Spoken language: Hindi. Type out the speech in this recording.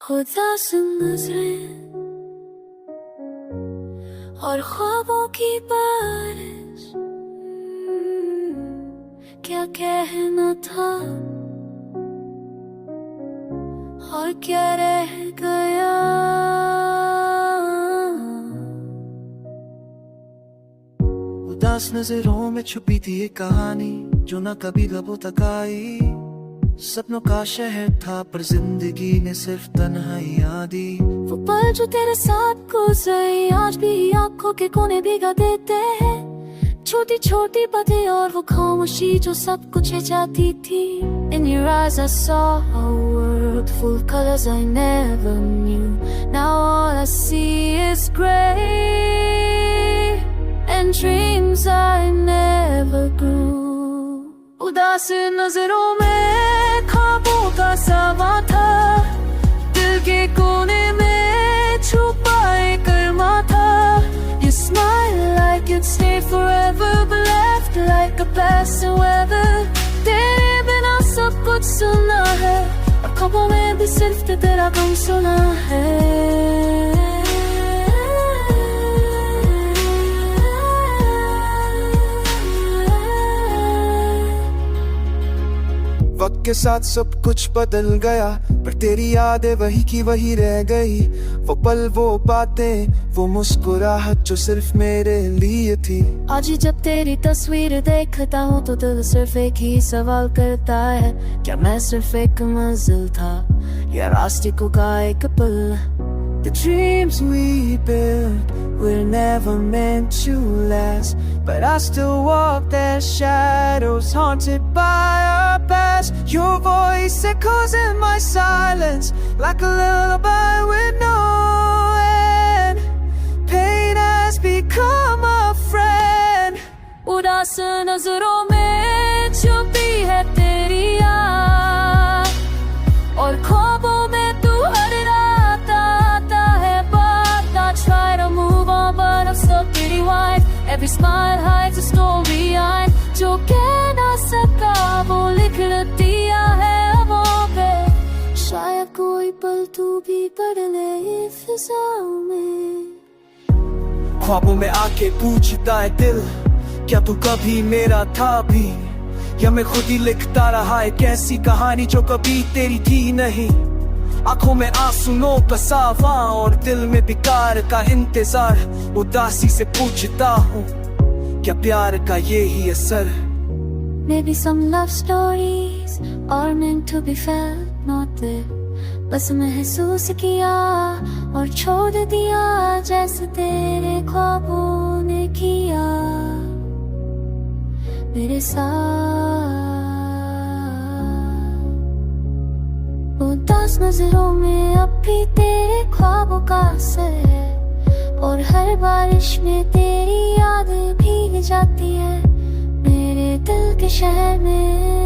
उदास नजरें और ख्वाबों की बारिश, क्या कहना था और क्या रह गया। उदास नजरों में छुपी थी एक कहानी जो न कभी लबों तक आई। सपनों का शहर था पर जिंदगी ने सिर्फ तन्हाइयां दी। वो पल जो तेरे साथ गुजरे आज भी आंखों के कोने भिगा देते हैं। छोटी छोटी बातें और वो खामोशी जो सब कुछ जाती थी। In your eyes I saw a world full of colors I never knew. Now all I see is gray and dreams I never grew. उदास नजरों में ख्वाबों का समा था, दिल के कोने में छुपा एक अरमा था। You smile like you'd stay forever but left like a passing weather. तेरे बिना सब कुछ सुना है और ख्वाबों में भी सिर्फ तेरा गम सुना है। वक्त के साथ सब कुछ बदल गया पर तेरी यादें वही की वही रह गई। वो पल, वो बातें, वो मुस्कुराहट जो सिर्फ मेरे लिए थी। आज जब तेरी तस्वीर देखता हूँ तो दिल सिर्फ एक ही सवाल करता है, क्या मैं सिर्फ एक मंजिल था या रास्ते का एक पल। The dreams we built were never meant to last, but I still walk their shadows haunted by our past. Your voice echoes in my silence like a lullaby with no end. Pain has become a friend. उदास नजरों में छुपी है तेरी याद और ख्वाबों में तू हर रात आता है बात। I try to move on but I'm stuck rewind. Every smile hides a story behind. जो कह ना सका वो लिख दिया है अबों पे। शायद कोई पल तू भी पढ़ ले फिजाओं में। ख्वाबों में आके पूछता है दिल, क्या तू कभी मेरा था भी, या मैं खुद ही लिखता रहा एक ऐसी कहानी जो कभी तेरी थी नहीं। आंखों में आंसुओं का सावा और दिल में बेकार का इंतजार। उदासी से पूछता हूँ क्या प्यार का ये ही असर। Maybe some love stories are meant to be felt, not there. बस महसूस किया और छोड़ दिया जैसे तेरे ख्वाबों ने किया मेरे साथ। उदास नजरों में अब भी तेरे ख्वाबों का असर है और हर बारिश में तेरी यादें भीग जाती है मेरे दिल के शहर में।